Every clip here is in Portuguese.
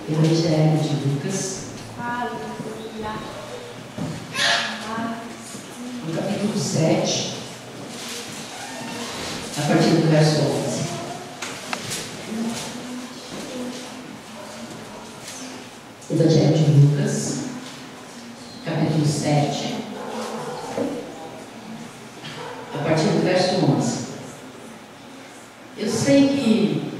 Evangelho de Lucas, no capítulo 7, a partir do verso 11. Evangelho de Lucas, capítulo 7, a partir do verso 11. Eu sei que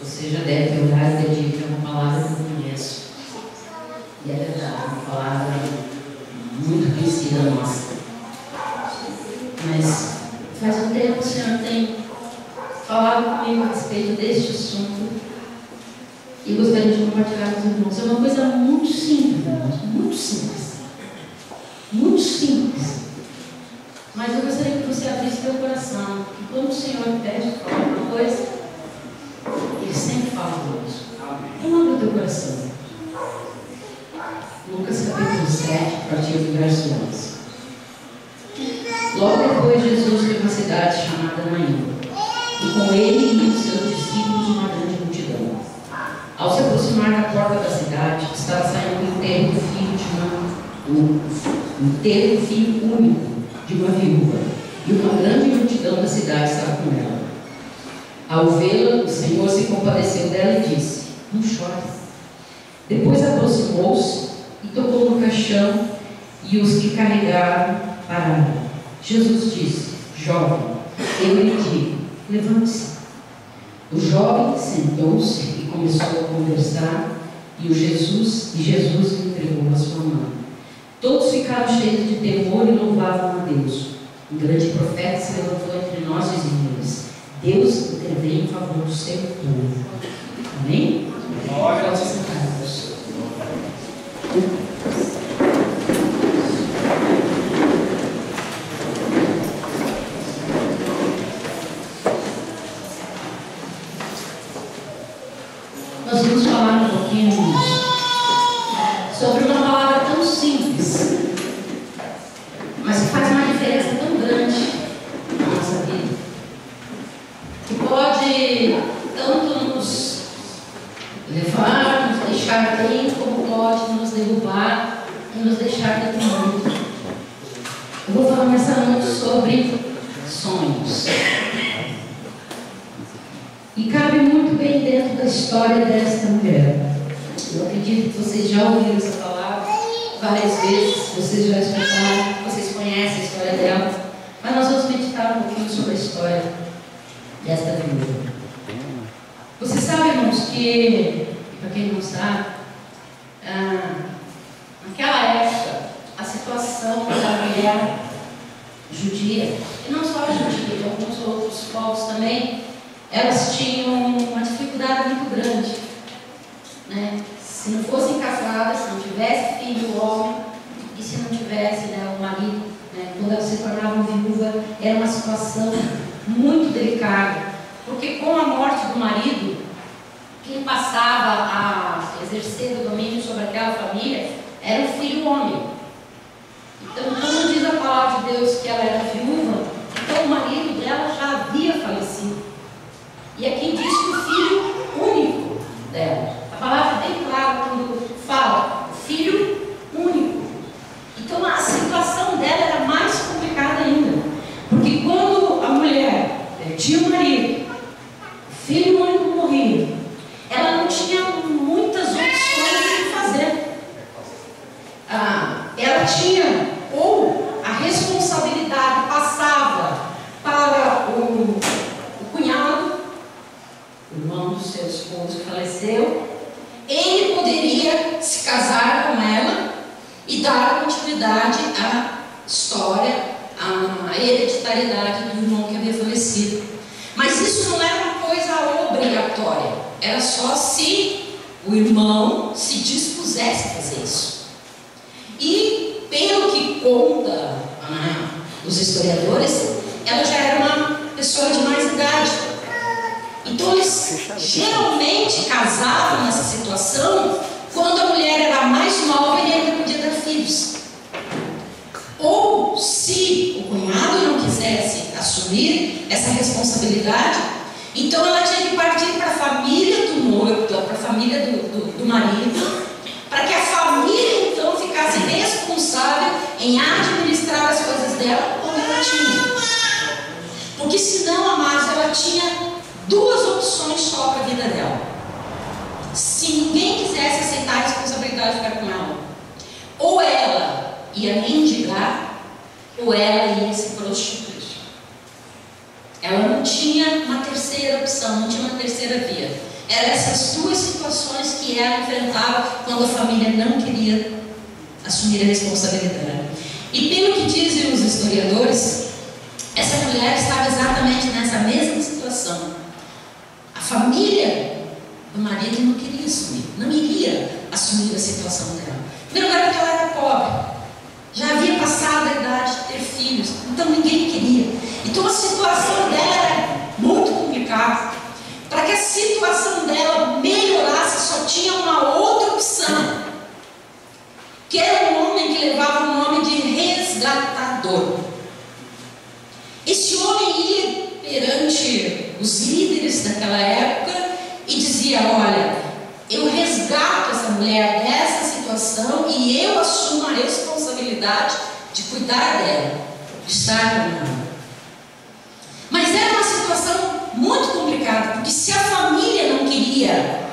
você já deve ter olhado e ter dito uma palavra que eu conheço. E é verdade, uma palavra muito conhecida nossa. Mas faz um tempo que o Senhor tem falado comigo a respeito deste assunto. E gostaria de compartilhar com os irmãos. É uma coisa muito simples, irmãos. Muito simples. Muito simples. Mas eu gostaria que você abrisse seu coração. E quando o Senhor pede para falar uma coisa, Ele sempre fala conosco. Então abre o teu coração. Lucas capítulo 7, a partir do verso 11. Logo depois, Jesus foi a uma cidade chamada Naim. E com ele e os seus discípulos uma grande multidão. Ao se aproximar da porta da cidade, estava saindo um enterro filho único de uma viúva, e uma grande multidão da cidade estava com ela. Ao vê-la, o Senhor se compadeceu dela e disse: não chore. Depois aproximou-se e tocou no caixão, e os que carregaram pararam. Jesus disse: jovem, eu lhe digo, levante-se. O jovem sentou-se e começou a conversar, e Jesus lhe entregou a sua mão. Todos ficaram cheios de temor e louvavam a Deus. Um grande profeta se levantou entre nós, diziam eles: Deus intervém em favor do seu povo. Amém? Pode sentar, Deus. Nós vamos falar um pouquinho sobre uma palavra tão simples, mas que faz uma diferença tão grande na nossa vida, que pode tanto nos levar, nos deixar bem, como pode nos derrubar e nos deixar deprimidos. Eu vou falar nessa noite sobre sonhos. E cabe muito bem dentro da história desta mulher. Eu acredito que vocês já ouviram essa palavra várias vezes, vocês já escutaram, vocês conhecem a história dela. Mas nós vamos meditar um pouquinho sobre a história desta viúva. Vocês sabem, irmãos, que, para quem não sabe, naquela época, a situação da mulher judia, e não só a judia, de alguns outros povos também, elas tinham uma dificuldade muito grande, né? Se não fossem casadas, se não tivesse filho homem, e se não tivesse, né, o marido, né, quando elas se tornavam viúva, era uma situação muito delicada, porque com a morte do marido, quem passava a exercer o domínio sobre aquela família era o filho homem. Então, quando diz a palavra de Deus que ela era viúva, então o marido dela já havia falecido. E aqui diz que o filho único dela. A palavra é bem clara quando fala filho único. Então a situação dela era mais complicada ainda. Porque quando a mulher perdia o marido, o filho único morria, ela não tinha muitas opções do que fazer. Ela tinha, ou a responsabilidade passava para o cunhado, o irmão do seu esposo que faleceu. Ele poderia se casar com ela e dar continuidade à história, à hereditariedade do irmão que havia falecido. Mas isso não era uma coisa obrigatória, era só se o irmão se dispusesse a fazer isso. E pelo que conta os historiadores, ela já era uma pessoa de mais idade. Então eles geralmente casavam nessa situação quando a mulher era mais nova e ainda podia dar filhos. Ou se o cunhado não quisesse assumir essa responsabilidade, então ela tinha que partir para a família do noivo, para a família do marido, disse não, amados, ela tinha duas opções só para a vida dela. Se ninguém quisesse aceitar a responsabilidade de ficar com ela, ou ela ia mendigar, ou ela ia se prostituir. Ela não tinha uma terceira opção, não tinha uma terceira via. Eram essas duas situações que ela enfrentava quando a família não queria assumir a responsabilidade. E pelo que dizem os historiadores, essa mulher estava exatamente nessa mesma situação. A família do marido não queria assumir, não iria assumir a situação dela. Em primeiro lugar, porque ela era pobre, já havia passado a idade de ter filhos, então ninguém queria. Então a situação dela era muito complicada. Para que a situação dela melhorasse, só tinha uma outra opção, que era um homem que levava o nome de resgatador. Esse homem ia perante os líderes daquela época e dizia: olha, eu resgato essa mulher dessa situação e eu assumo a responsabilidade de cuidar dela, de estar com ela. Mas era uma situação muito complicada, porque se a família não queria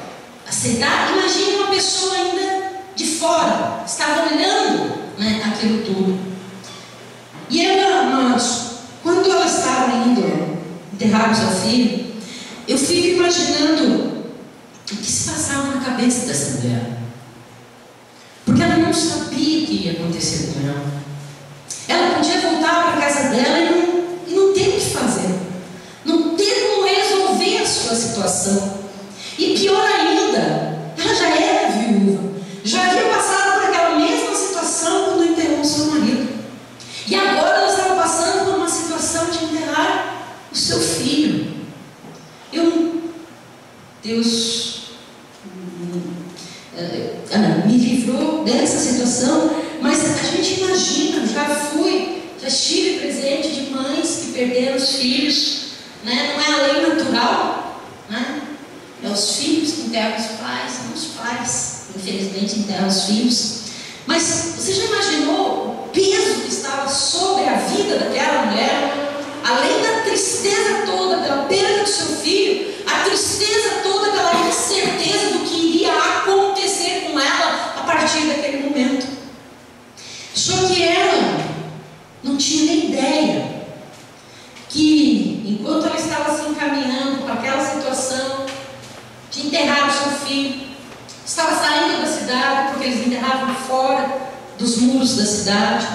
aceitar, imagine uma pessoa ainda de fora, estava olhando, né, aquilo tudo. E ela, amados, quando ela estava indo enterrar o seu filho, eu fico imaginando o que se passava na cabeça dessa mulher, porque ela não sabia o que ia acontecer com ela. Ela podia voltar para a casa dela e não ter o que fazer, não ter como resolver a sua situação. E pior ainda, ela já era viúva, já havia passado por aquela mesma situação quando enterrou o seu marido, e agora ela estava passando por uma situação de enterrar o seu filho. Deus me livrou dessa situação, mas a gente imagina, já estive presente de mães que perderam os filhos, né? Não é a lei natural, né? É os filhos que enterram os pais, não os pais, infelizmente, enterram os filhos. Mas você já imaginou o peso que estava sobre a vida daquela mulher? Além da tristeza toda pela perda do seu filho, a tristeza toda pela incerteza do que iria acontecer com ela a partir daquele momento. Só que ela não tinha nem ideia que, enquanto ela estava se encaminhando para aquela situação de enterrar o seu filho, estava saindo da cidade, porque eles enterravam fora dos muros da cidade.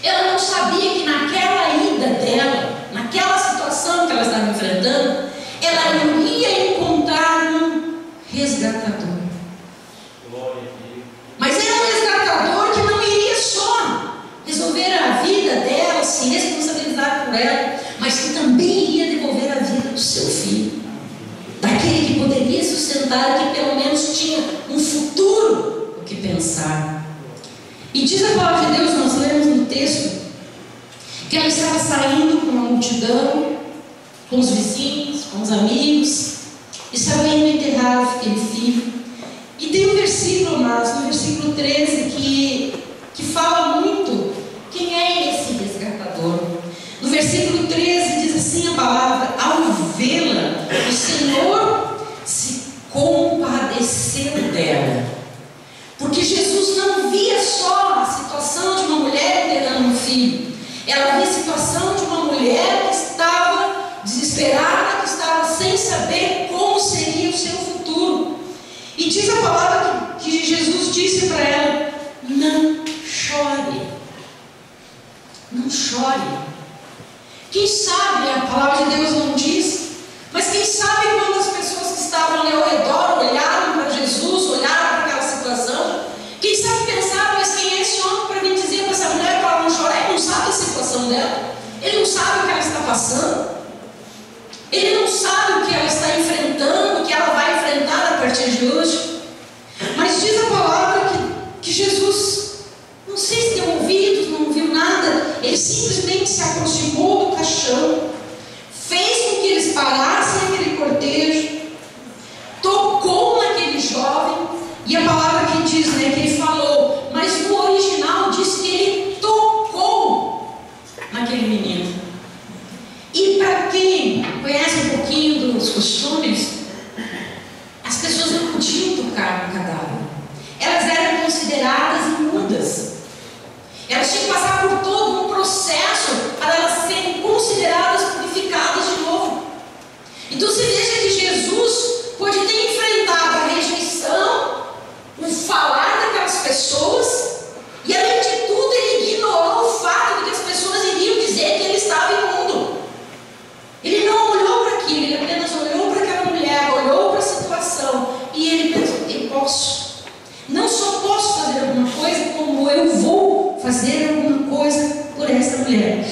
Ela não sabia que naquela ida dela, naquela situação que ela estava enfrentando, ela não ia encontrar um resgatador. Mas era um resgatador que não iria só resolver a vida dela, se responsabilizar por ela, mas que também iria devolver a vida do seu filho, daquele que poderia sustentar, que pelo menos tinha um futuro o que pensar. E diz a palavra de Deus, nós lemos no texto, que ela estava saindo com uma multidão, com os vizinhos, com os amigos, estava indo enterrar aquele filho. E tem um versículo, mas no versículo 13, que fala muito quem é esse resgatador. No versículo 13 diz assim a palavra: ao vê-la, o Senhor se compadeceu dela. Porque Jesus não via só a situação de uma mulher enterrando um filho, ela via a situação de uma mulher que estava desesperada, que estava sem saber como seria o seu futuro. E diz a palavra que Jesus disse para ela: não chore, não chore. Quem sabe, a palavra de Deus não diz, mas quem sabe quando as pessoas que estavam ali ao redor olharam para Jesus, olharam para aquela situação, quem sabe pensaram: mas quem é esse homem para vir dizer para essa mulher para ela não chorar? Ele não sabe a situação dela, ele não sabe o que ela está passando, ele não sabe o que ela está enfrentando, o que ela vai enfrentar a partir de hoje. Mas diz a palavra que Jesus, não sei se deu ouvidos, não ouviu nada, ele simplesmente se aproximou do caixão, fez com que eles parassem aquele cortejo, tocou naquele jovem, e a palavra que diz, né, que ele falou, mas no original diz que ele tocou naquele menino. E Elas tinham que passar por todo um processo para elas serem consideradas purificadas de novo. Então você veja que Jesus pode ter enfrentado a rejeição, o falar daquelas pessoas, e além de tudo ele ignorou o fato de que as pessoas iriam dizer que ele estava imundo. Ele não olhou para aquilo, ele apenas olhou para aquela mulher, olhou para a situação, e ele pensou: eu posso. Não só posso fazer alguma coisa, como eu vou fazer alguma coisa por essa mulher.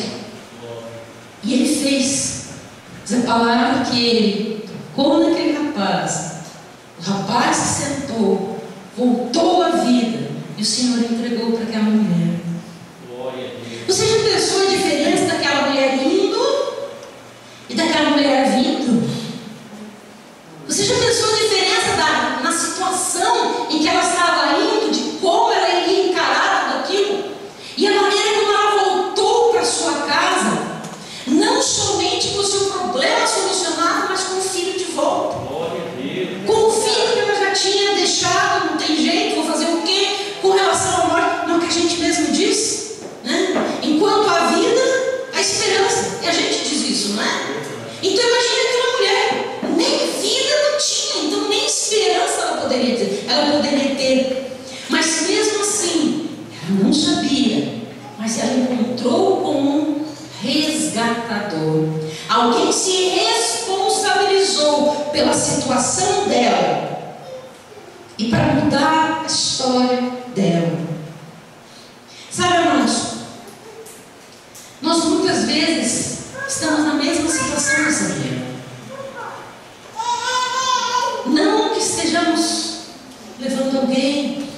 E ele fez. Diz a palavra que ele tocou naquele rapaz. O rapaz se sentou, voltou à vida, e o Senhor entregou para aquela mulher. Você já pensou a diferença daquela mulher indo e daquela mulher vindo? Você já pensou a diferença na situação em que ela estava indo, de como ela iria encarar tudo aquilo? E a maneira como ela voltou para sua casa, não somente com o seu problema solucionado, mas com o filho de volta. Com o filho que ela já tinha deixado, não tem jeito, vou fazer o quê com relação à morte? Não, que a gente mesmo diz, né? Enquanto há vida, há esperança. E a gente diz isso, não é? Então imagina aquela mulher, nem vida não tinha, então nem esperança ela poderia ter. Mas mesmo assim, ela não sabia, mas ela encontrou com um resgatador, alguém se responsabilizou pela situação dela e para mudar a história dela. Sabe, irmãos, nós muitas vezes estamos na mesma situação nessa vida. Não que estejamos levando alguém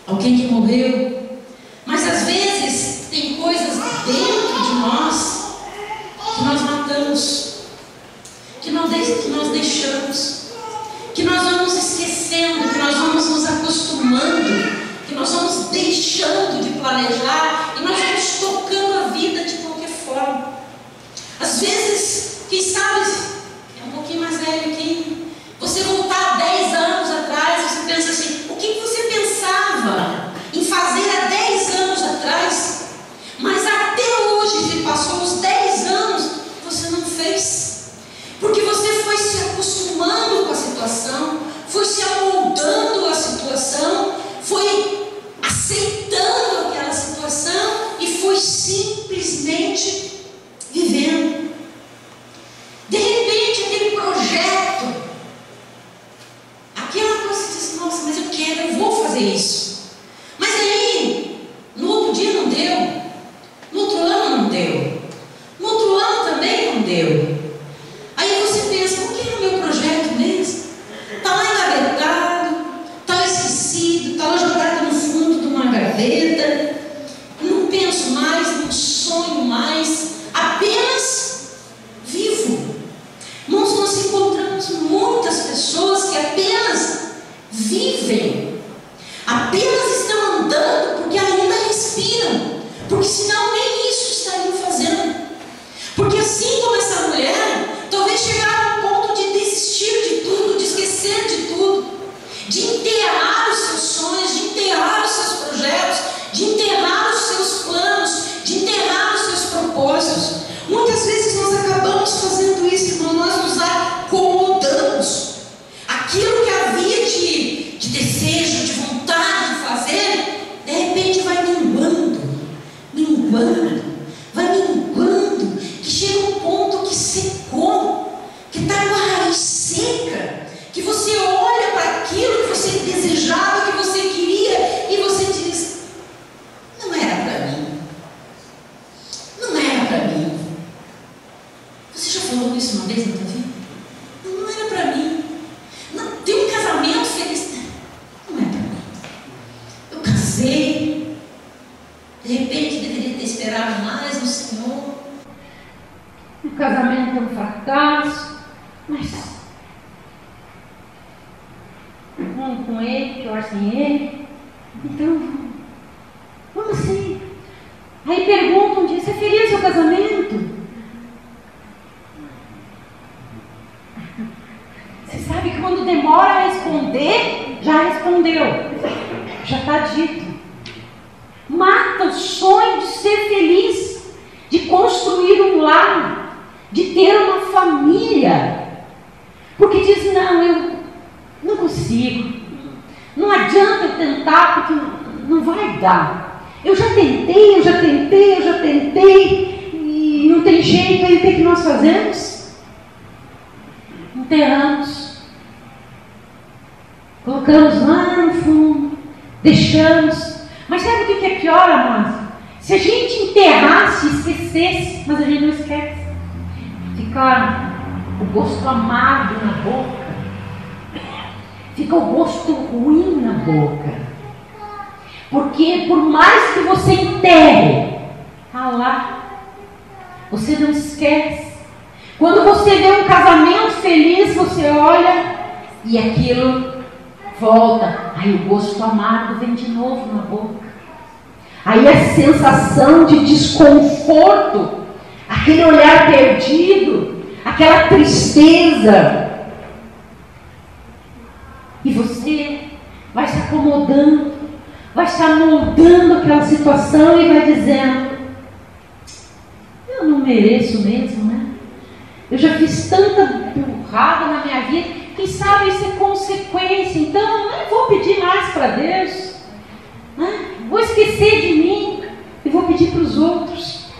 que morreu, mas às vezes tem coisas dentro de nós que nós matamos, que nós deixamos, que nós vamos esquecendo, que nós vamos nos acostumando, que nós vamos deixando de planejar e nós vamos tocando a vida de qualquer forma. Às vezes, quem sabe, é um pouquinho mais velho aqui, você voltar 10 anos atrás, você pensa assim: o que você pensava em fazer há 10 anos atrás? Mas até hoje, se passou os 10 anos, você não fez, porque você foi se acostumando com a situação, foi se amoldando à situação, foi aceitando aquela situação e foi simplesmente vivendo. De repente, aquele projeto, aquela coisa que diz: nossa, mas eu quero, eu vou fazer isso. Mas aí, no outro dia não deu, no outro ano não deu, no outro ano também não deu. Aí você pensa: o que é o meu projeto mesmo? Está lá engavetado, está lá esquecido, está lá jogado no fundo de uma gaveta. Não penso mais, não sonho mais, apenas vivo. Irmãos, nós encontramos muitas pessoas que apenas vivem, apenas estão andando porque ainda respiram, porque senão nem isso estariam fazendo. Porque assim como essa mulher, talvez chegaram ao ponto de desistir de tudo, de esquecer de tudo, de enterrar os seus sonhos, de enterrar os seus projetos, de enterrar os seus planos, de enterrar os seus propósitos. Muitas vezes nós acabamos fazendo isso, irmão, nós nos acomodamos. Aquilo que havia de desejo, de vontade de fazer, de repente vai minguando, que chega um ponto que secou, que está com a raiz seca, que você olha para aquilo que você desejava, que você queria, e você diz: não era para mim, não era para mim. Você já falou isso uma vez na tua vida? Não era para mim. Não, tem um casamento feliz, não é para mim. Eu casei, de repente deveria ter esperado mais no Senhor. O casamento é um fracasso, mas vamos com ele, pior sem ele. Então, vamos sim. Aí perguntam um dia: você feliz seu casamento? Você sabe que quando demora a responder, já respondeu, já está dito. Mata mata o sonho de ser feliz, de construir um lar, de ter uma família. Porque diz, não, eu não consigo, não adianta eu tentar, porque não vai dar. Eu já tentei, e não tem jeito. Aí o que nós fazemos? Enterramos, colocamos lá no fundo, deixamos. Mas sabe o que é pior, amados? Se a gente enterrasse e esquecesse, mas a gente não esquece, fica o gosto amargo na boca, fica o gosto ruim na boca, porque por mais que você enterre, tá lá, você não esquece. Quando você vê um casamento feliz, você olha e aquilo volta, aí o gosto amargo vem de novo na boca, aí a sensação de desconforto, aquele olhar perdido, aquela tristeza, e você vai se acomodando, vai se amoldando aquela situação e vai dizendo, eu não mereço mesmo, né? Eu já fiz tanta burrada na minha vida, quem sabe isso é consequência, então eu nem vou pedir mais para Deus, né? Vou esquecer de mim e vou pedir para os outros.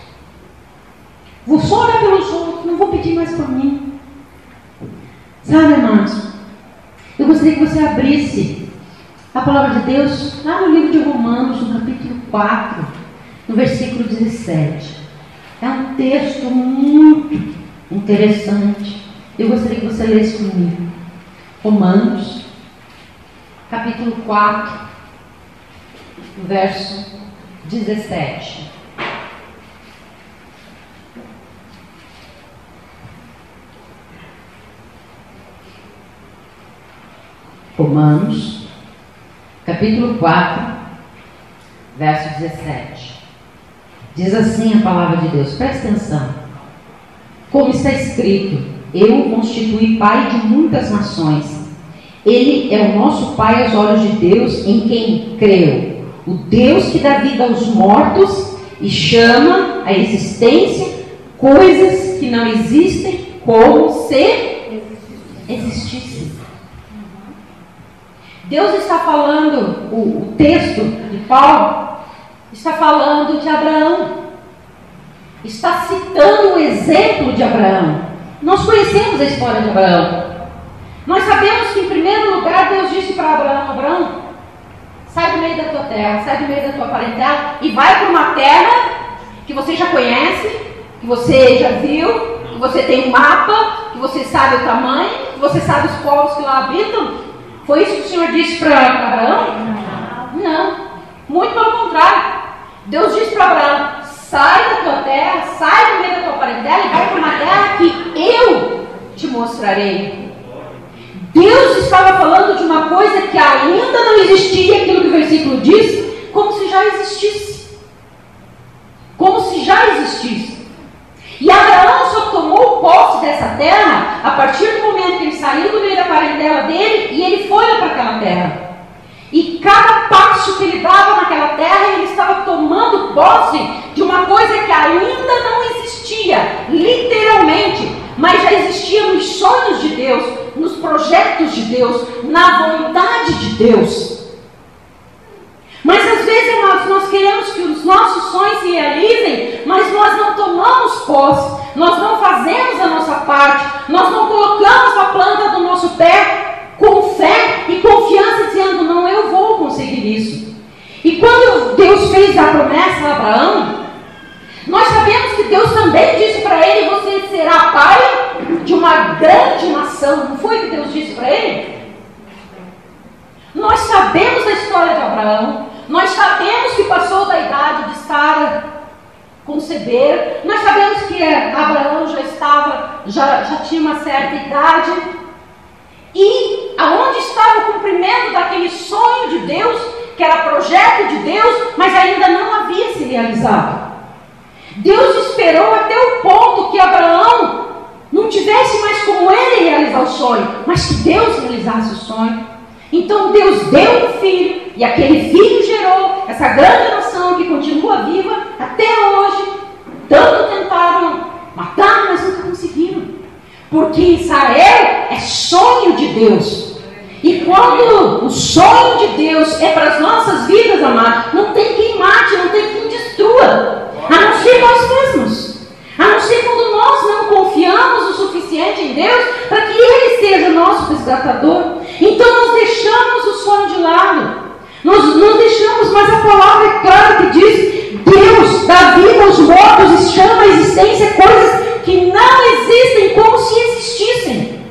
Vou só orar pelos outros, não vou pedir mais para mim. Sabe, irmãos, eu gostaria que você abrisse a palavra de Deus lá no livro de Romanos, no capítulo 4, no versículo 17. É um texto muito interessante. Eu gostaria que você lesse comigo. Romanos, capítulo 4, verso 17. Romanos, capítulo 4, verso 17. Diz assim a palavra de Deus, presta atenção. Como está escrito, eu o constituí pai de muitas nações. Ele é o nosso pai aos olhos de Deus, em quem creu. O Deus que dá vida aos mortos e chama à existência coisas que não existem como se existissem. Deus está falando, o texto de Paulo está falando de Abraão, está citando o exemplo de Abraão. Nós conhecemos a história de Abraão. Nós sabemos que em primeiro lugar Deus disse para Abraão, Abraão, sai do meio da tua terra, sai do meio da tua parentela e vai para uma terra que você já conhece, que você já viu, que você tem um mapa, que você sabe o tamanho, que você sabe os povos que lá habitam. Foi isso que o Senhor disse para Abraão? Não, muito pelo contrário. Deus disse para Abraão, sai da tua terra, sai do meio da tua parentela e vai para uma terra que eu te mostrarei. Deus estava falando de uma coisa que ainda não existia, aquilo que o versículo diz, como se já existisse. Como se já existisse. E Abraão só tomou posse dessa terra a partir do momento que ele saiu do meio da parentela dele e ele foi lá para aquela terra. E cada passo que ele dava naquela terra, ele estava tomando posse de uma coisa que ainda não existia, literalmente, mas já existia nos sonhos de Deus, nos projetos de Deus, na vontade de Deus. Mas às vezes nós queremos que os nossos sonhos se realizem, mas nós não tomamos posse, nós não fazemos a nossa parte, nós não colocamos a planta do nosso pé com fé e confiança, dizendo, não, eu vou conseguir isso. E quando Deus fez a promessa a Abraão, nós sabemos que Deus também disse para ele, você será pai de uma grande nação. Não foi o que Deus disse para ele? Nós sabemos a história de Abraão, nós sabemos que passou da idade de Sara conceber, nós sabemos que Abraão já tinha uma certa idade. E aonde estava o cumprimento daquele sonho de Deus, que era projeto de Deus, mas ainda não havia se realizado. Deus esperou até o ponto que Abraão não tivesse mais como ele realizar o sonho, mas que Deus realizasse o sonho. Então Deus deu um filho, e aquele filho gerou essa grande nação nação que continua viva até hoje. Tanto tentaram matar, mas nunca conseguiram. Porque Israel é sonho de Deus. E quando o sonho de Deus é para as nossas vidas, amados, não tem quem mate, não tem quem destrua, a não ser nós mesmos. A não ser quando nós não confiamos o suficiente em Deus para que Ele seja o nosso resgatador. Então nós deixamos o sonho de lado. Nós não deixamos, mas a palavra é clara que diz: Deus dá vida aos mortos e chama a existência coisas que não existem como se existissem.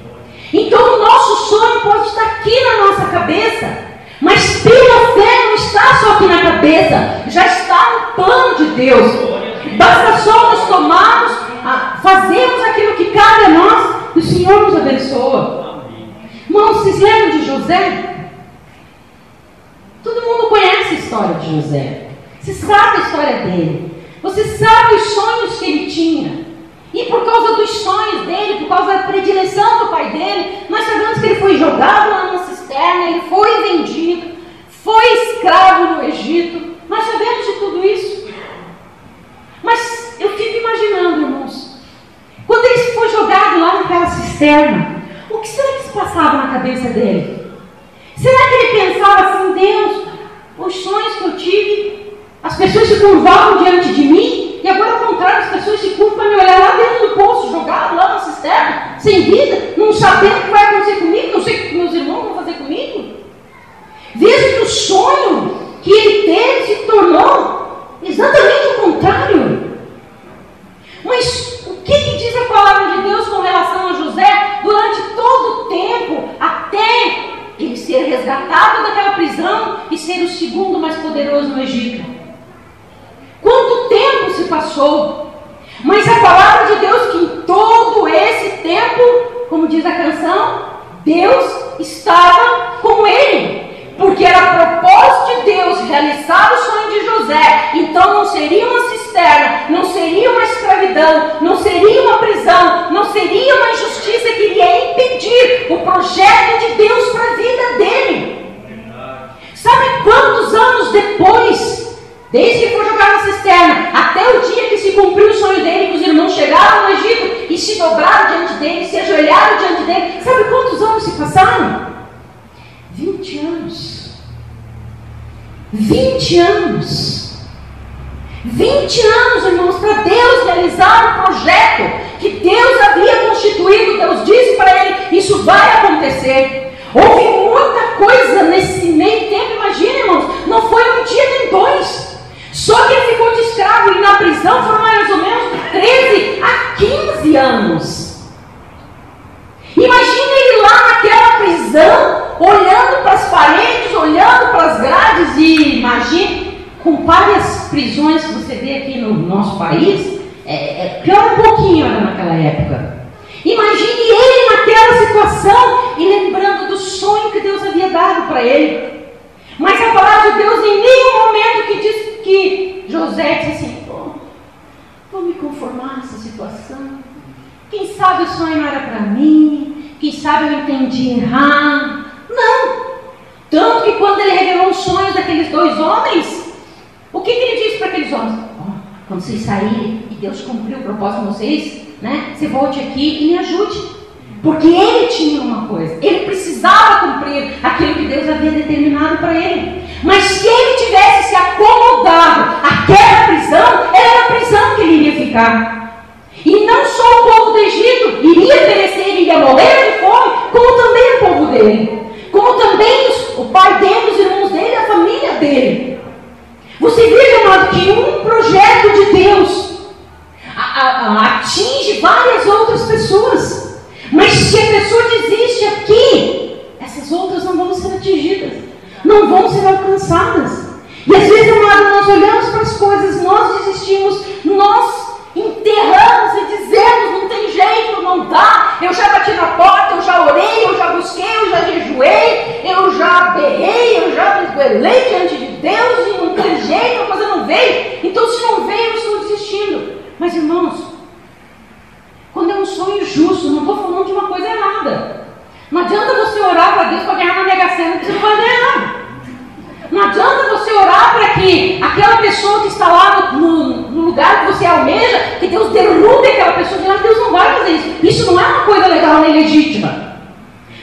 Então o nosso sonho pode estar aqui na nossa cabeça, mas pela fé não está só aqui na cabeça, já está no plano de Deus. Basta só nos tomarmos, fazermos aquilo que cabe a nós e o Senhor nos abençoa. Irmãos, vocês lembram de José? Todo mundo conhece a história de José. Você sabe a história dele. Você sabe os sonhos que ele tinha. E por causa dos sonhos dele, por causa da predileção do pai dele, nós sabemos que ele foi jogado lá numa cisterna, ele foi vendido, foi escravo no Egito. Nós sabemos de tudo isso. Mas eu fico imaginando, irmãos, quando ele foi jogado lá naquela cisterna, o que será que se passava na cabeça dele? Será que ele pensava assim: Deus, os sonhos que eu tive, as pessoas se curvavam diante de mim, e agora ao contrário, as pessoas se curvam para me olhar lá dentro do poço, jogado lá na cisterna, sem vida, não sabendo o que vai acontecer comigo, não sei o que meus irmãos vão fazer comigo? Veja que o sonho que ele teve se tornou exatamente o contrário. Mas o que diz a palavra de Deus com relação a José durante todo o tempo, até ele ser resgatado daquela prisão e ser o segundo mais poderoso no Egito? Quanto tempo se passou? Mas a palavra de Deus que em todo esse tempo, como diz a canção, Deus estava com ele. Porque era propósito de Deus realizar o sonho de José. Então não seria uma cisterna, não seria uma escravidão, não seria uma prisão, não seria uma injustiça que iria impedir o projeto de Deus para a vida dele. Sabe quantos anos depois, desde que foi jogado na cisterna, até o dia que se cumpriu o sonho dele, que os irmãos chegaram no Egito e se dobraram diante dele, se ajoelharam diante dele, sabe quantos anos se passaram? 20 anos. 20 anos. 20 anos, irmãos, para Deus realizar o projeto que Deus havia constituído. Deus disse para ele: isso vai acontecer. Houve muita coisa nesse meio tempo. Imagina, irmãos, não foi um dia nem dois. Só que ele ficou de escravo e na prisão foram mais ou menos 13 a 15 anos. Imagina ele lá naquela prisão, olhando para as paredes, olhando para as grades, e imagine, com várias prisões que você vê aqui no nosso país, pior um pouquinho era naquela época. Imagine ele naquela situação e lembrando do sonho que Deus havia dado para ele. Mas a palavra de Deus em nenhum momento que diz que José disse assim: vou me conformar nessa situação. Quem sabe o sonho não era para mim, quem sabe eu entendi errado. Não. Tanto que quando ele revelou os sonhos daqueles dois homens, o que ele disse para aqueles homens? Quando vocês saírem e Deus cumpriu o propósito de vocês, né, você volte aqui e me ajude. Porque ele tinha uma coisa, ele precisava cumprir aquilo que Deus havia determinado para ele. Mas se ele tivesse se acomodado àquela prisão, era a prisão que ele iria ficar. E não só o povo do Egito iria perecer, iria morrer de fome, como também o povo dele, como também o pai dele, os irmãos dele, a família dele. Você veja, amado, que um projeto de Deus atinge várias outras pessoas. Mas se a pessoa desiste aqui, essas outras não vão ser atingidas, não vão ser alcançadas. E às vezes, amado, nós olhamos para as coisas, nós desistimos, nós enterramos e dizemos: não tem jeito, não dá, eu já bati na porta, eu já orei, eu já busquei, eu já jejuei, eu já berrei, eu já me esgoelei diante de Deus e não tem jeito, a coisa não veio. Então se não veio, eu estou desistindo. Mas, irmãos, quando é um sonho justo, não estou falando de uma coisa errada. Não adianta você orar para Deus para ganhar na Mega Sena, porque você não vai ganhar. Não adianta você orar para que aquela pessoa que está lá no lugar que você almeja, que Deus derrube aquela pessoa de lá, Deus não vai fazer isso. Isso não é uma coisa legal nem legítima.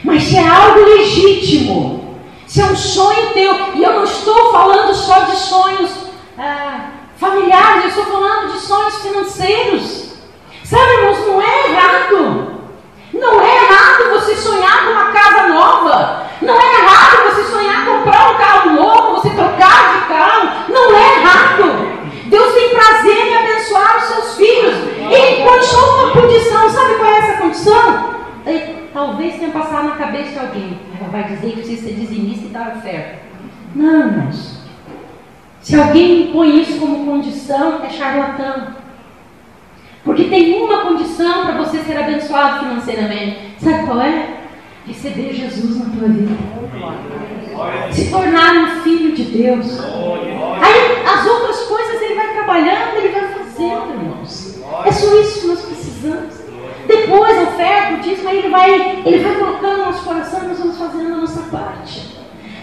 Mas se é algo legítimo, se é um sonho teu, e eu não estou falando só de sonhos familiares, eu estou falando de sonhos financeiros. Sabe, irmãos, não é errado. Não é errado você sonhar com uma casa nova. Não é errado você sonhar comprar um carro novo, você trocar de carro. Não é errado. Deus tem prazer em abençoar os seus filhos. Ele deixou uma condição. Sabe qual é essa condição? Talvez tenha passado na cabeça de alguém. Ela vai dizer que precisa ser dizimista e dar oferta. Não, irmãos. Se alguém põe isso como condição, é charlatão. Porque tem uma condição para você ser abençoado financeiramente. Sabe qual é? Receber Jesus na tua vida. Se tornar um filho de Deus. Aí as outras coisas ele vai trabalhando, ele vai fazendo, irmãos. É só isso que nós precisamos. Depois a oferta, o dízimo, aí ele vai colocando no nosso coração e nós vamos fazendo a nossa parte.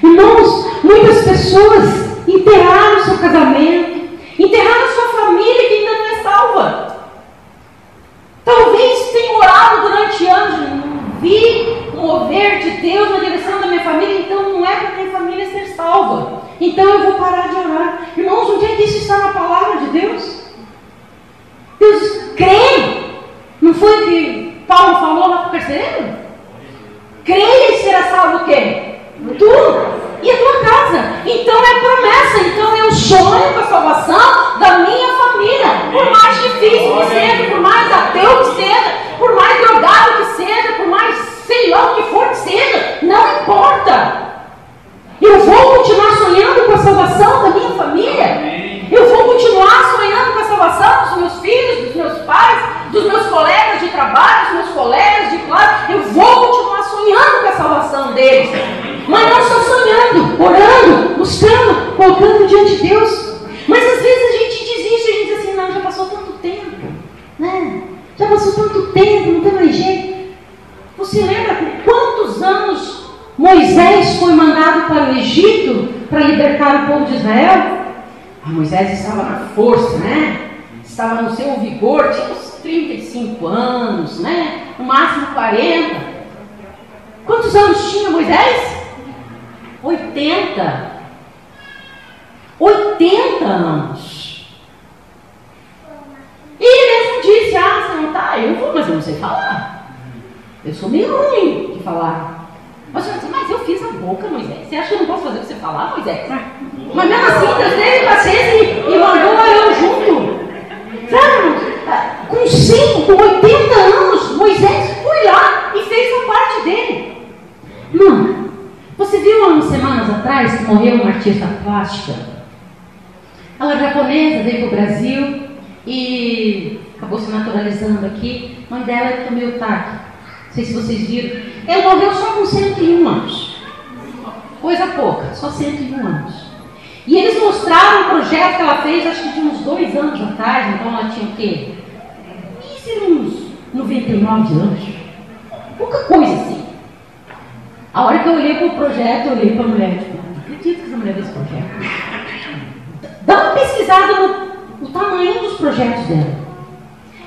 Irmãos, muitas pessoas enterraram seu casamento, enterraram sua família que ainda não é salva. Talvez tenha orado durante anos, não vi o mover de Deus na direção da minha família, então não é para minha família ser salva. Então eu vou parar de orar. Irmãos, onde é que isso está na palavra de Deus? Deus crê. Não foi o que Paulo falou lá para o carcereiro? Creia e será salvo o quê? Tu e a tua casa. Então é promessa, então eu sonho com a salvação da minha família. Por mais difícil que seja, por mais ateu que seja, por mais drogado que seja, por mais sei lá o que for que seja, não importa. Eu vou continuar sonhando com a salvação da minha família. Eu vou continuar sonhando com a salvação dos meus filhos, dos meus pais, dos meus colegas de trabalho, dos meus colegas de classe. Eu vou continuar sonhando com a salvação deles. Mas não só sonhando, orando, buscando, colocando diante de Deus. Mas às vezes a gente desiste, a gente diz assim, não, já passou tanto tempo, né? Já passou tanto tempo, não tem mais jeito. Você lembra por quantos anos Moisés foi mandado para o Egito para libertar o povo de Israel? Moisés estava na força, né? Estava no seu vigor, tinha uns 35 anos, né? No máximo 40. Quantos anos tinha Moisés? 80. 80 anos. E ele mesmo disse, você não tá? Eu vou, mas eu não sei falar. Eu sou meio ruim de falar. Mas eu fiz a boca, Moisés. Você acha que eu não posso fazer o que você falar, Moisés? Mas mesmo assim, Deus teve paciência e mandou eu junto. Sabe? Com 80 anos, Moisés foi lá e fez a parte dele. Não. Você viu há umas semanas atrás que morreu uma artista plástica? Ela é japonesa, veio para o Brasil e acabou se naturalizando aqui. A mãe dela é Tomiotaki. Não sei se vocês viram. Ela morreu só com 101 anos. Coisa pouca, só 101 anos. E eles mostraram um projeto que ela fez, acho que de uns 2 anos atrás, então ela tinha o quê? Uns 99 anos. Pouca coisa assim. A hora que eu olhei para o projeto, eu olhei para a mulher e disse, não acredito que essa mulher fez esse projeto. Dá uma pesquisada no tamanho dos projetos dela.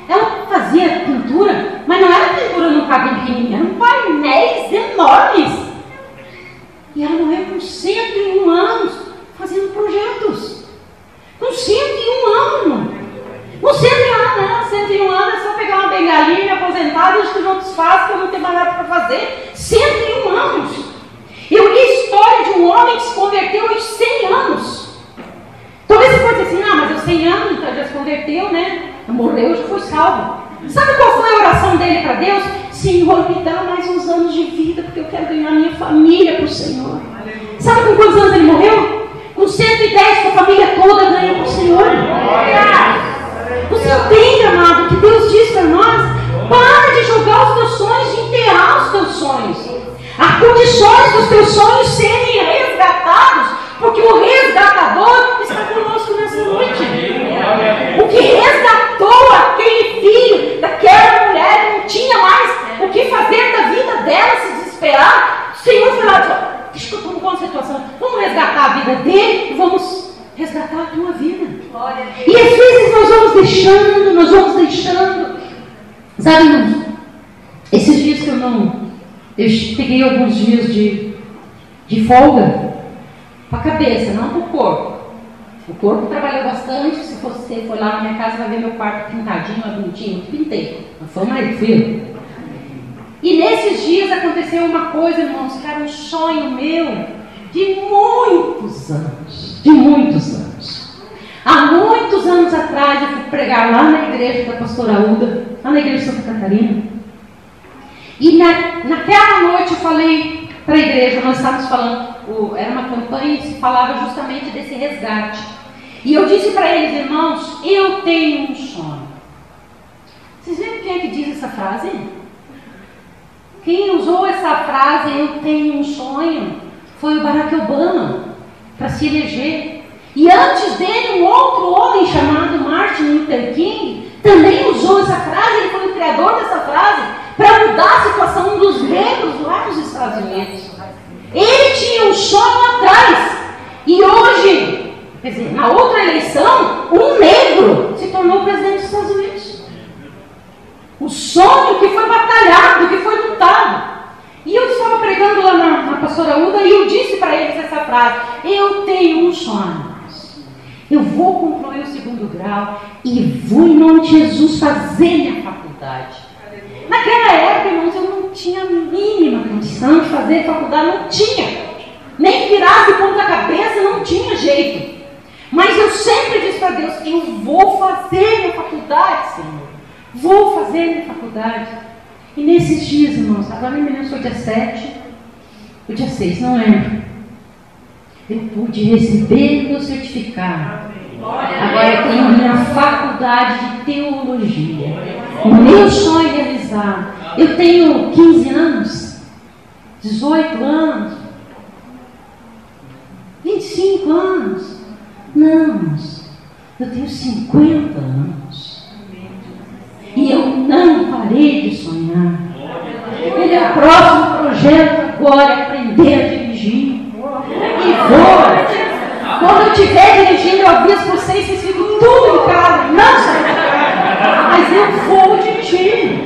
Ela fazia pintura, mas não era pintura num cabinho pequenininho, eram painéis enormes. E ela morreu com 101 anos, fazendo projetos. Com 101 anos. Com 101 anos, não. 101 anos é só pegar uma bengalinha e aposentar e os outros fazem, porque eu não tenho mais nada para fazer. 101 anos. Eu li a história de um homem que se converteu aos 100 anos. Talvez você pode dizer assim, mas aos 100 anos, então já se converteu, né? Morreu, já foi salvo. Sabe qual foi a oração dele para Deus? Senhor, me dá mais uns anos de vida, porque eu quero ganhar minha família para o Senhor. Sabe com quantos anos ele morreu? Com 110, com a família toda ganhou para o Senhor. Você entende, amado, que Deus diz para nós? Para de jogar os teus sonhos, de enterrar os teus sonhos. Há condições dos teus sonhos serem resgatados, porque o resgatador está conosco nessa noite. O que resgatou aquele filho daquela mulher que não tinha mais o que fazer da vida dela, se desesperar. O Senhor foi lá e disse, deixa eu tomar conta da situação, vamos resgatar a vida dele e vamos resgatar a tua vida. E às vezes nós vamos deixando. Sabe, irmãos? Esses dias que eu peguei alguns dias de folga para a cabeça, não para o corpo. O corpo trabalhou bastante. Se você for lá na minha casa, vai ver meu quarto pintadinho, bonitinho, eu pintei. Não foi mais frio. E nesses dias aconteceu uma coisa, irmãos, que era um sonho meu de muitos anos. Há muitos anos atrás eu fui pregar lá na igreja da pastora Uda, lá na igreja de Santa Catarina. E naquela noite eu falei para a igreja, nós estávamos falando, era uma campanha e se falava justamente desse resgate. E eu disse para eles, irmãos, eu tenho um sonho. Vocês viram quem é que diz essa frase? Quem usou essa frase, eu tenho um sonho, foi o Barack Obama, para se eleger. E antes dele, um outro homem chamado Martin Luther King também usou essa frase, ele foi o criador dessa frase, para mudar a situação dos negros lá nos Estados Unidos. Ele tinha um sonho atrás. E hoje, quer dizer, na outra eleição, um negro se tornou presidente dos Estados Unidos. O sonho que foi batalhado, que foi lutado. E eu estava pregando lá na pastora Uda e eu disse para eles essa frase: eu tenho um sonho. Eu vou concluir o 2º grau e vou, em nome de Jesus, fazer minha faculdade. Naquela época, irmãos, eu não tinha a mínima condição de fazer faculdade, não tinha. Nem virar de ponta cabeça, não tinha jeito. Mas eu sempre disse para Deus: eu vou fazer minha faculdade, Senhor. Vou fazer minha faculdade. E nesses dias, irmãos, agora não me lembro se foi dia 7 ou dia 6, não lembro. Eu pude receber meu certificado. Agora eu tenho minha faculdade de teologia. O meu sonho realizado. Eu tenho 15 anos, 18 anos, 25 anos. Não, irmãos, eu tenho 50 anos. E eu não parei de sonhar. O próximo projeto agora é aprender a dirigir. E vou. Quando eu estiver dirigindo, eu aviso para vocês, vocês ficam tudo em casa. Não sai de casa. Mas eu vou dirigir.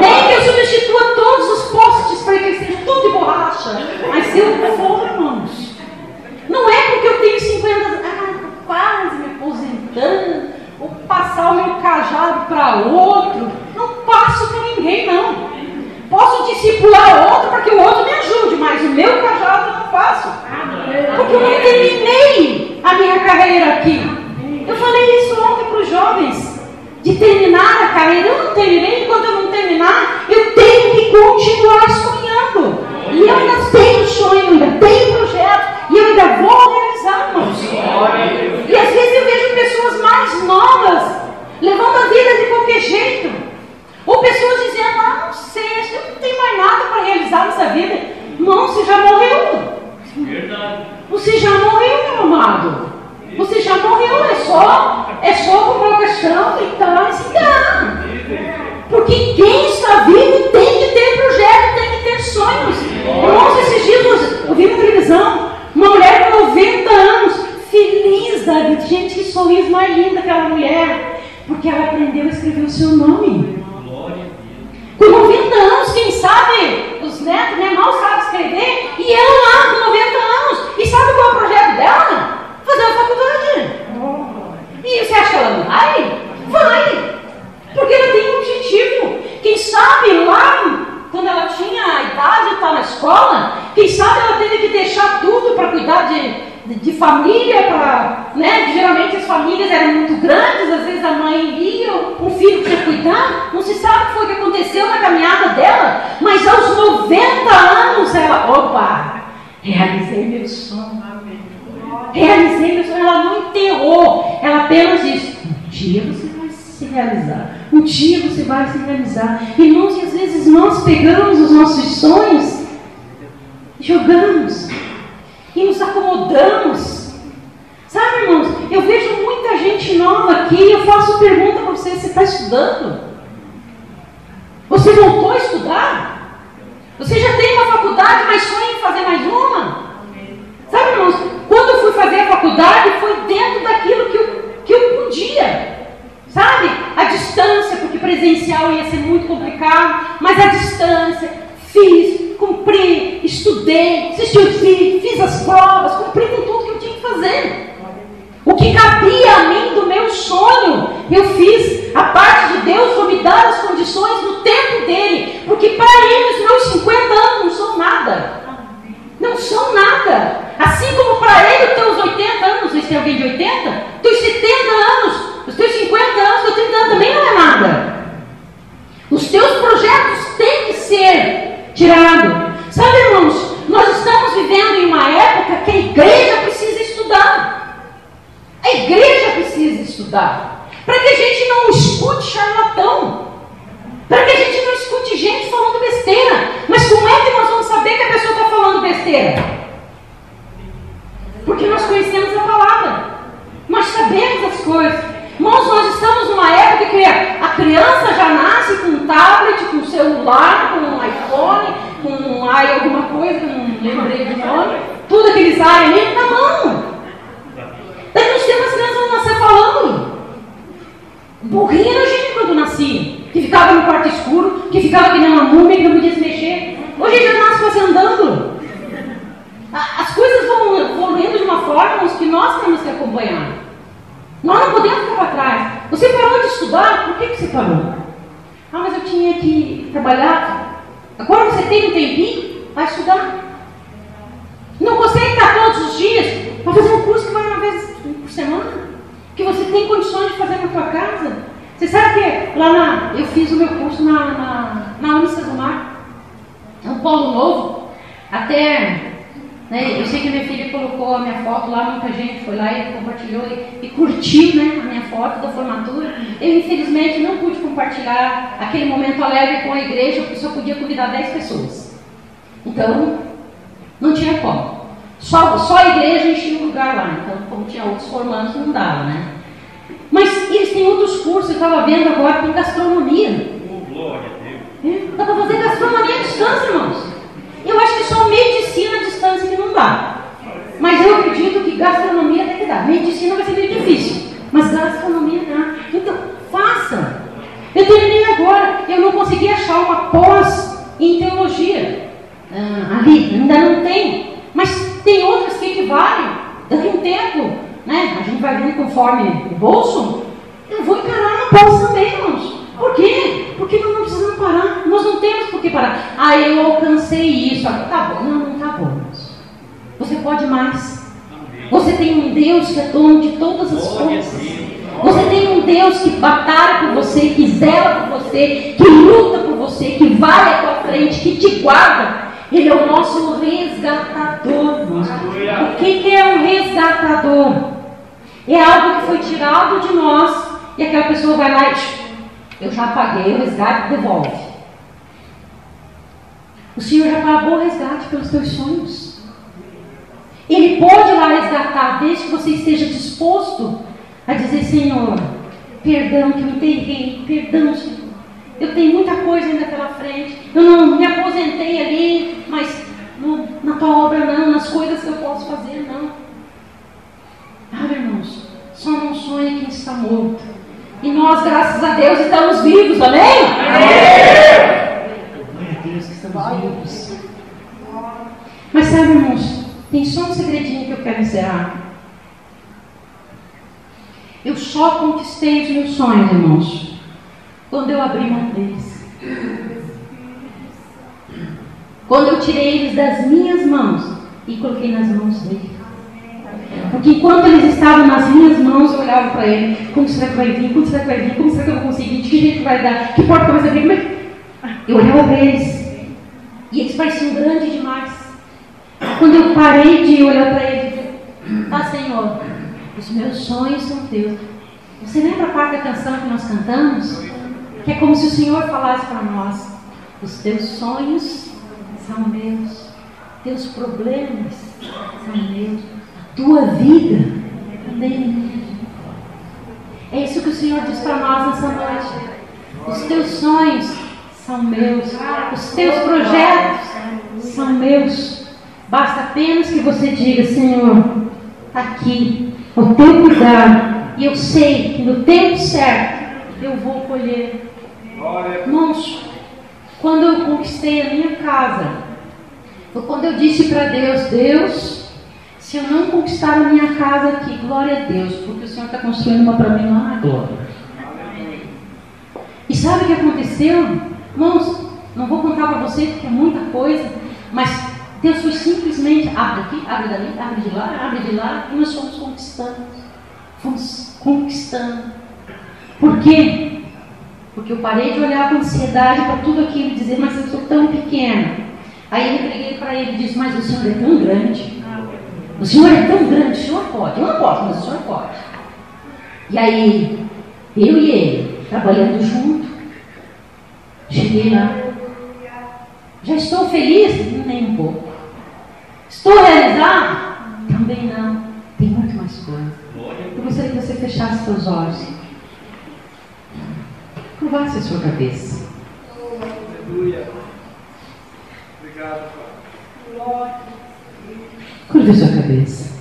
Nem que eu substitua todos os postes para que eles sejam tudo de borracha. Mas eu vou, irmãos. Não é porque eu tenho 50 anos. Estou quase me aposentando. Vou passar o meu cajado para outro. Não passo para ninguém, não. Posso discipular outro para que o outro me ajude, mas o meu cajado eu não faço. Porque eu não terminei a minha carreira aqui. Eu falei isso ontem para os jovens, de terminar a carreira. Eu não terminei, enquanto eu não terminar, eu tenho que continuar sonhando. E eu ainda tenho sonho, ainda tenho projeto, e eu ainda vou realizar, irmãos. E às vezes eu vejo pessoas mais novas levando a vida de qualquer jeito. Ou pessoas dizendo: não sei, acho que eu não tenho mais nada para realizar nessa vida. Não, você já morreu. Verdade. Você já morreu, meu amado. Você já morreu, é só comprar o caixão e tal, e se dá. Porque quem está vivo tem que ter projeto, tem que ter sonhos. Irmãos, esses dias eu vi na televisão uma mulher com 90 anos, feliz da vida. Gente, que sorriso mais lindo aquela mulher. Porque ela aprendeu a escrever o seu nome. Com 90 anos, quem sabe, os netos, né, mal sabem escrever, e ela lá com 90 anos, e sabe qual é o projeto dela? Fazer uma faculdade. E você acha que ela não vai? Vai! Porque ela tem um objetivo. Quem sabe lá, quando ela tinha a idade de estar na escola, quem sabe ela teve que deixar tudo para cuidar de família, né? Geralmente as famílias eram muito grandes, às vezes a mãe ia, um filho tinha que cuidar, não se sabe o que foi que aconteceu na caminhada dela, mas aos 90 anos ela, opa, realizei meu sonho, ela não enterrou, ela apenas disse: um dia você vai se realizar, um dia você vai se realizar. Irmãos, e às vezes nós pegamos os nossos sonhos, jogamos, e nos acomodamos. Sabe, irmãos, eu vejo muita gente nova aqui e eu faço pergunta para você: você está estudando? Você voltou a estudar? Você já tem uma faculdade, mas sonha em fazer mais uma? Sabe, irmãos, quando eu fui fazer a faculdade, foi presencial ia ser muito complicado, mas a distância, fiz, cumpri, estudei, assisti os vídeos, fiz as provas, cumpri com tudo que eu tinha que fazer. O que cabia a mim do meu sonho, eu fiz. A parte de Deus foi me dar as condições no tempo dele, porque para ele os meus 50 anos não são nada. Não são nada. Assim como para ele os teus 80 anos, não sei se tem alguém de 80, teus 70 anos, os teus 50 anos, os teus 30 anos também não é nada. Os teus projetos têm que ser tirados. Sabe, irmãos, nós estamos vivendo em uma época que a igreja precisa estudar. A igreja precisa estudar. Para que a gente não escute charlatão. Para que a gente não escute gente falando besteira. Mas como é que nós vamos saber que a pessoa está falando besteira? Porque nós conhecemos a palavra. Nós sabemos as coisas. Irmãos, nós estamos numa época que a criança já nasce com um tablet, com um celular, com um iPhone, com um alguma coisa, não lembrei do nome. Tudo aqueles ali na mão. Daí nos tempos as crianças vão nascer falando. Burrinha era a gente quando nascia. Que ficava no quarto escuro, que ficava que nem uma múmia, que não podia se mexer. Hoje a gente nasce quase andando. As coisas vão evoluindo de uma forma que nós temos que acompanhar. Nós não podemos ficar para trás. Você parou de estudar? Por que você parou? Ah, mas eu tinha que trabalhar. Agora você tem um tempinho, vai estudar. Não consegue estar todos os dias para fazer um curso que vai uma vez por semana, que você tem condições de fazer na sua casa. Você sabe que lá eu fiz o meu curso na Unicef do Mar. É um polo novo. Até, né, eu sei que minha filha colocou a minha foto lá, muita gente foi lá e compartilhou e curtiu, né, a minha foto da formatura. Eu, infelizmente, não pude compartilhar aquele momento alegre com a igreja, porque só podia convidar 10 pessoas. Então, não tinha como. Só a igreja enchia o lugar lá. Então, como tinha outros formandos, não dava, né? Mas eles têm outros cursos. Eu estava vendo agora, tem gastronomia. Glória a Deus. Dá para fazer gastronomia à distância, irmãos. Eu acho que só medicina à distância que não dá. Mas eu acredito que gastronomia tem que dar. Medicina vai ser meio difícil, mas gastronomia dá. Então, faça. Eu terminei agora. Eu não consegui achar uma pós em teologia. Ali, ainda não tem. Mas tem outras que equivalem. Daqui a um tempo, né? A gente vai vendo conforme o bolso. Eu vou encarar uma pós também, irmãos. Por quê? Porque nós não precisamos parar. Nós não temos por que parar. Ah, eu alcancei isso. Tá bom. Não tá bom, irmãos. Você pode mais. Você tem um Deus que é dono de todas as coisas. Você tem um Deus que batalha por você, que zela por você, que luta por você, que vai à tua frente, que te guarda. Ele é o nosso resgatador. O que é um resgatador? É algo que foi tirado de nós e aquela pessoa vai lá e eu já paguei o resgate, devolve. O Senhor já pagou o resgate pelos teus sonhos. Ele pode ir lá resgatar, desde que você esteja disposto a dizer: Senhor, perdão que eu enterrei, perdão, Senhor. Eu tenho muita coisa ainda pela frente. Eu não me aposentei ali, mas na tua obra não, nas coisas que eu posso fazer não. Ah, irmãos, só não sonha quem está morto. E nós, graças a Deus, estamos vivos, amém? Glória a Deus que estamos vivos. Mas sabe, irmãos, tem só um segredinho que eu quero encerrar. Eu só conquistei os meus sonhos, irmãos, quando eu abri mão deles. Quando eu tirei eles das minhas mãos e coloquei nas mãos dele. Porque enquanto eles estavam nas minhas mãos, eu olhava para ele: como será que vai vir? Como será que vai vir? Como será que eu vou conseguir? De que jeito vai dar? Que porta vai se abrir? Eu olhava para eles e eles pareciam grandes demais. Quando eu parei de olhar para ele, tá, Senhor, os meus sonhos são teus. Você lembra a parte da canção que nós cantamos? Que é como se o Senhor falasse para nós: os teus sonhos são meus, teus problemas são meus, a tua vida também é minha. É isso que o Senhor diz para nós nessa noite. Os teus sonhos são meus, os teus projetos são meus. Basta apenas que você diga: Senhor, está aqui o teu cuidado, e eu sei que no tempo certo eu vou colher. Irmãos, quando eu conquistei a minha casa, foi quando eu disse para Deus: Deus, se eu não conquistar a minha casa aqui, glória a Deus, porque o Senhor está construindo uma para mim lá, glória. E sabe o que aconteceu? Irmãos, não vou contar para vocês porque é muita coisa, mas Deus foi simplesmente, abre aqui, abre dali, abre de lá, e nós fomos conquistando. Fomos conquistando. Por quê? Porque eu parei de olhar com ansiedade para tudo aquilo e dizer: mas eu sou tão pequena. Aí eu preguei para ele e disse: mas o Senhor é tão grande. O Senhor é tão grande, o Senhor pode. Eu não posso, mas o Senhor pode. E aí, eu e ele, trabalhando junto, cheguei lá. Já estou feliz? Nem um pouco. Estou realizado? Também não. Tem muito mais coisa. Eu gostaria que você fechasse seus olhos. Curvasse a sua cabeça. Aleluia. Obrigado, Pai. Curva a sua cabeça.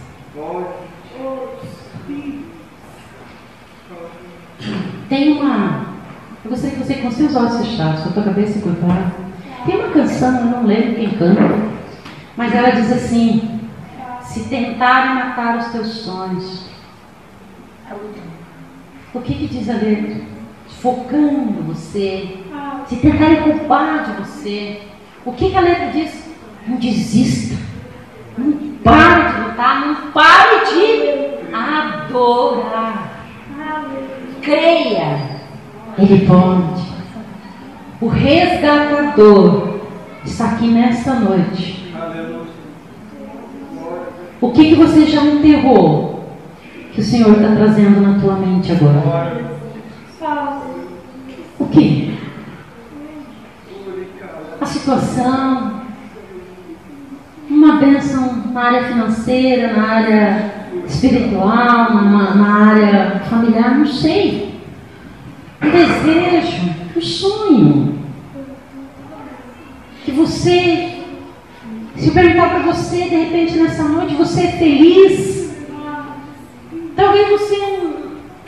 Tem uma... Eu gostaria que você, com seus olhos fechados, com a sua cabeça curvada. Tem uma canção, eu não lembro quem canta, mas ela diz assim: se tentarem matar os teus sonhos. O que diz a letra? Focando você. Se tentarem culpar de você. O que a letra diz? Não desista. Não pare de lutar. Não pare de adorar. Creia. Ele pode. O resgatador está aqui nesta noite. O que você já enterrou, que o Senhor está trazendo na tua mente agora? O que? A situação, uma bênção na área financeira, na área espiritual, na área familiar, não sei. Um desejo, um sonho. Que você, se eu perguntar para você, de repente nessa noite, você é feliz? Talvez você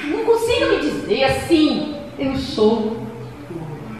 não consiga me dizer assim: eu sou.